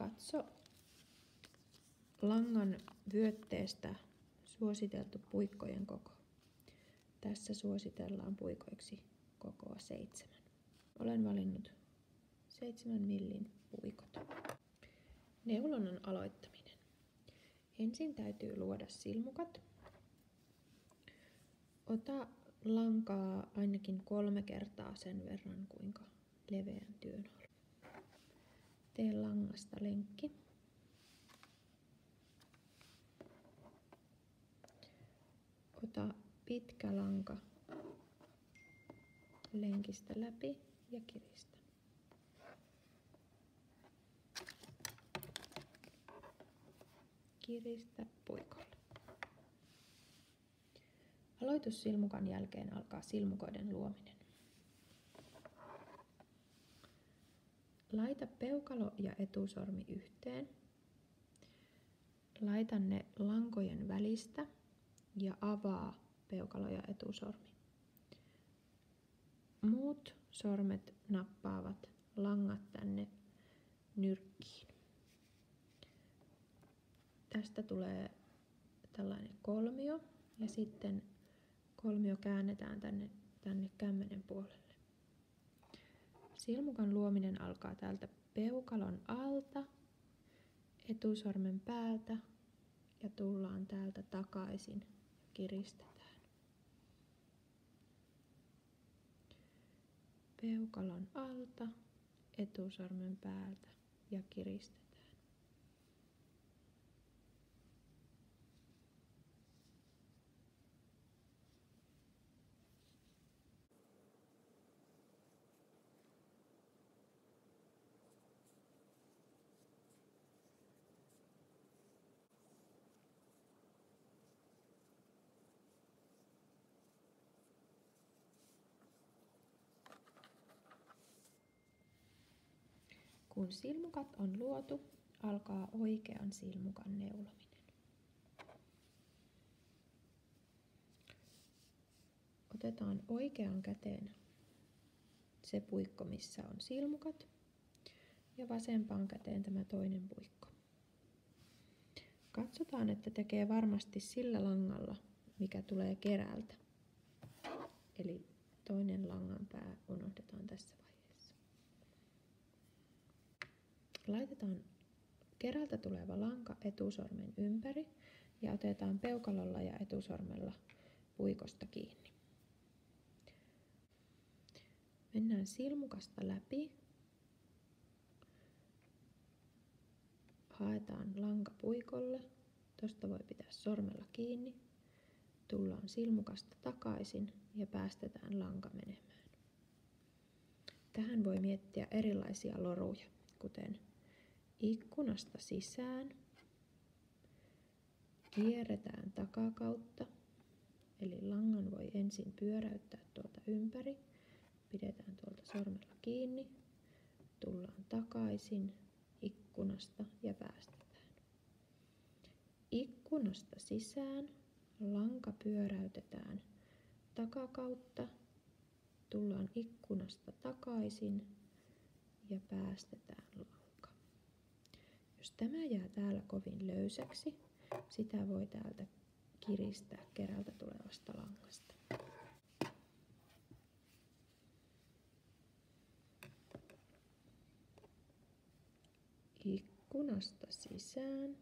Katso langan vyötteestä suositeltu puikkojen koko. Tässä suositellaan puikoiksi kokoa 7. Olen valinnut 7 millin puikot. Neulonnan aloittaminen. Ensin täytyy luoda silmukat. Ota lankaa ainakin 3 kertaa sen verran, kuinka leveän työn on. Tee langasta lenkki. Ota pitkä lanka lenkistä läpi ja kiristä. Kiristä puikolla. Aloitussilmukan jälkeen alkaa silmukoiden luominen. Laita peukalo ja etusormi yhteen. Laita ne lankojen välistä ja avaa peukalo ja etusormi. Muut sormet nappaavat langat tänne nyrkkiin. Tästä tulee tällainen kolmio ja sitten kolmio käännetään tänne kämmenen puolelle. Silmukan luominen alkaa täältä peukalon alta, etusormen päältä ja tullaan täältä takaisin ja kiristetään. Peukalon alta, etusormen päältä ja kiristetään. Kun silmukat on luotu, alkaa oikean silmukan neulominen. Otetaan oikean käteen se puikko, missä on silmukat, ja vasempaan käteen tämä toinen puikko. Katsotaan, että tekee varmasti sillä langalla, mikä tulee kerältä. Eli toinen langan pää unohdetaan tässä vaiheessa. Laitetaan kerältä tuleva lanka etusormen ympäri ja otetaan peukalolla ja etusormella puikosta kiinni. Mennään silmukasta läpi. Haetaan lanka puikolle. Tuosta voi pitää sormella kiinni. Tullaan silmukasta takaisin ja päästetään lanka menemään. Tähän voi miettiä erilaisia loruja, kuten ikkunasta sisään, kierretään takakautta, eli langan voi ensin pyöräyttää tuolta ympäri, pidetään tuolta sormella kiinni, tullaan takaisin ikkunasta ja päästetään. Ikkunasta sisään, lanka pyöräytetään takakautta, tullaan ikkunasta takaisin ja päästetään lanka. Jos tämä jää täällä kovin löysäksi, sitä voi täältä kiristää kerältä tulevasta langasta. Ikkunasta sisään,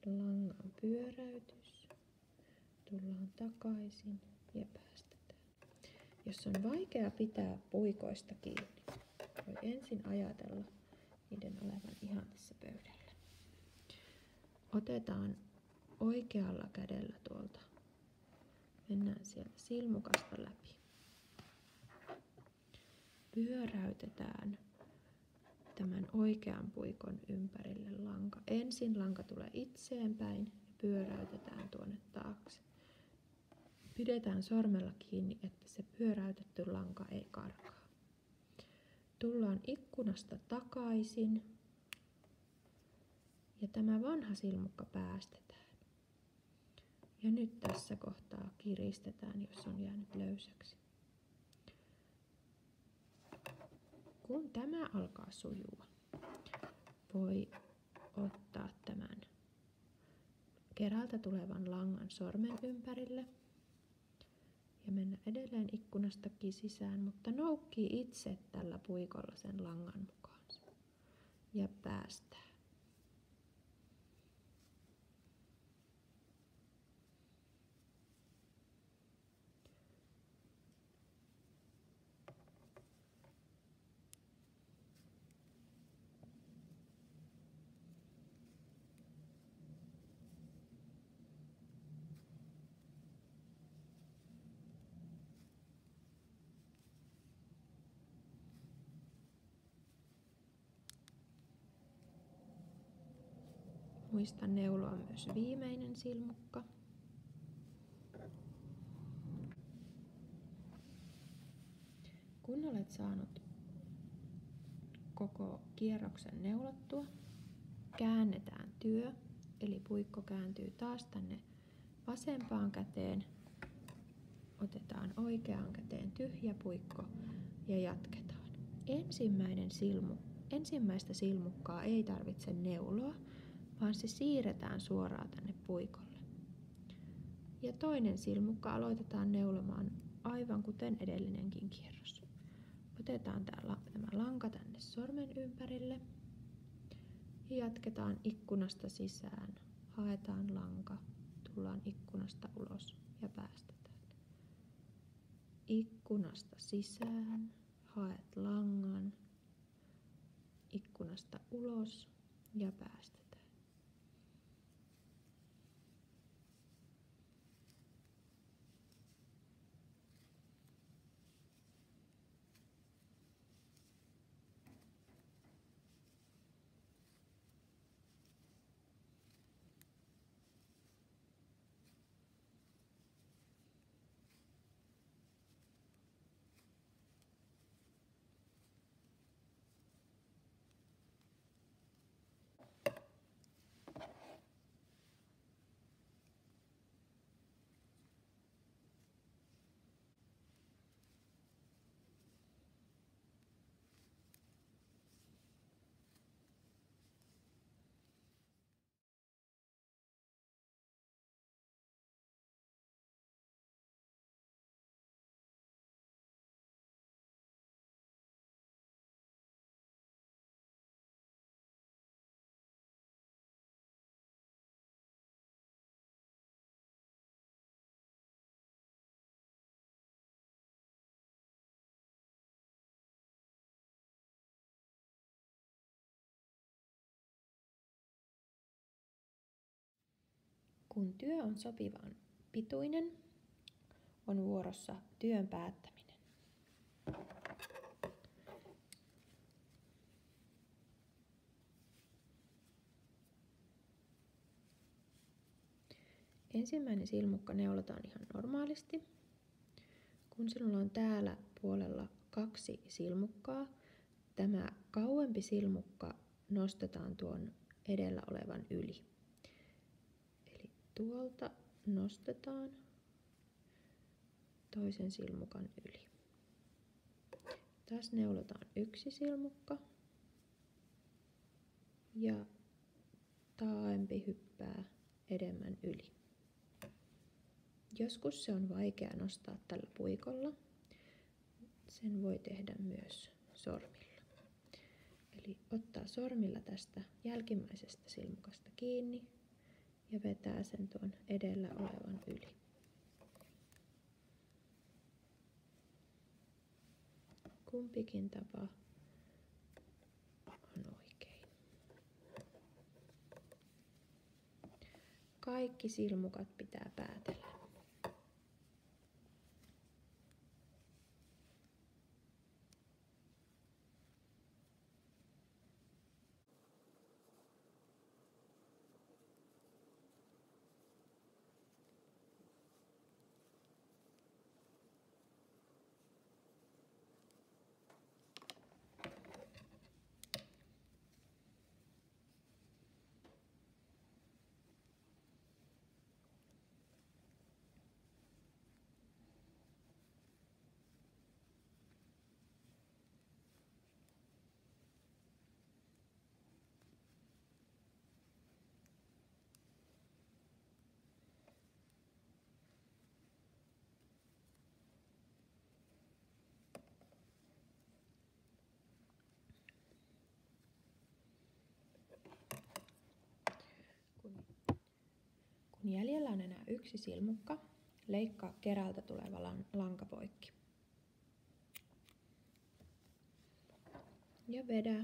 langan pyöräytys, tullaan takaisin ja päästetään. Jos on vaikea pitää puikoista kiinni, voi ensin ajatella niiden olevan ihan tässä pöydällä. Otetaan oikealla kädellä tuolta. Mennään sieltä silmukasta läpi. Pyöräytetään tämän oikean puikon ympärille lanka. Ensin lanka tulee itseenpäin ja pyöräytetään tuonne taakse. Pidetään sormella kiinni, että se pyöräytetty lanka ei karkaa. Tullaan ikkunasta takaisin ja tämä vanha silmukka päästetään. Ja nyt tässä kohtaa kiristetään, jos on jäänyt löysäksi. Kun tämä alkaa sujua, voi ottaa tämän kerältä tulevan langan sormen ympärille ja mennä edelleen ikkunastakin sisään, mutta noukkii itse tällä puikolla sen langan mukaansa ja päästää. Muista neuloa myös viimeinen silmukka. Kun olet saanut koko kierroksen neulottua, käännetään työ, eli puikko kääntyy taas tänne vasempaan käteen. Otetaan oikeaan käteen tyhjä puikko ja jatketaan. Ensimmäistä silmukkaa ei tarvitse neuloa, vaan se siirretään suoraan tänne puikolle. Ja toinen silmukka aloitetaan neulomaan aivan kuten edellinenkin kierros. Otetaan tämä lanka tänne sormen ympärille ja jatketaan ikkunasta sisään. Haetaan lanka, tullaan ikkunasta ulos ja päästetään. Ikkunasta sisään, haet langan, ikkunasta ulos ja päästetään. Kun työ on sopivan pituinen, on vuorossa työn päättäminen. Ensimmäinen silmukka neulotaan ihan normaalisti. Kun sinulla on täällä puolella 2 silmukkaa, tämä kauempi silmukka nostetaan tuon edellä olevan yli. Eli tuolta nostetaan toisen silmukan yli. Taas neulotaan 1 silmukka ja taaempi hyppää edemmän yli. Joskus se on vaikea nostaa tällä puikolla. Sen voi tehdä myös sormilla. Eli ottaa sormilla tästä jälkimmäisestä silmukasta kiinni ja vetää sen tuon edellä olevan yli. Kumpikin tapa on oikein. Kaikki silmukat pitää päätellä. Jäljellä on enää yksi silmukka. Leikkaa kerältä tuleva lanka poikki. Ja vedä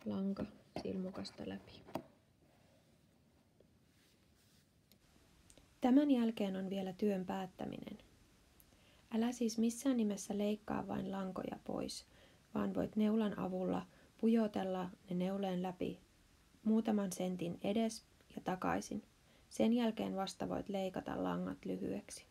lanka silmukasta läpi. Tämän jälkeen on vielä työn päättäminen. Älä siis missään nimessä leikkaa vain lankoja pois, vaan voit neulan avulla pujotella ne neuleen läpi muutaman sentin edes ja takaisin. Sen jälkeen vasta voit leikata langat lyhyeksi.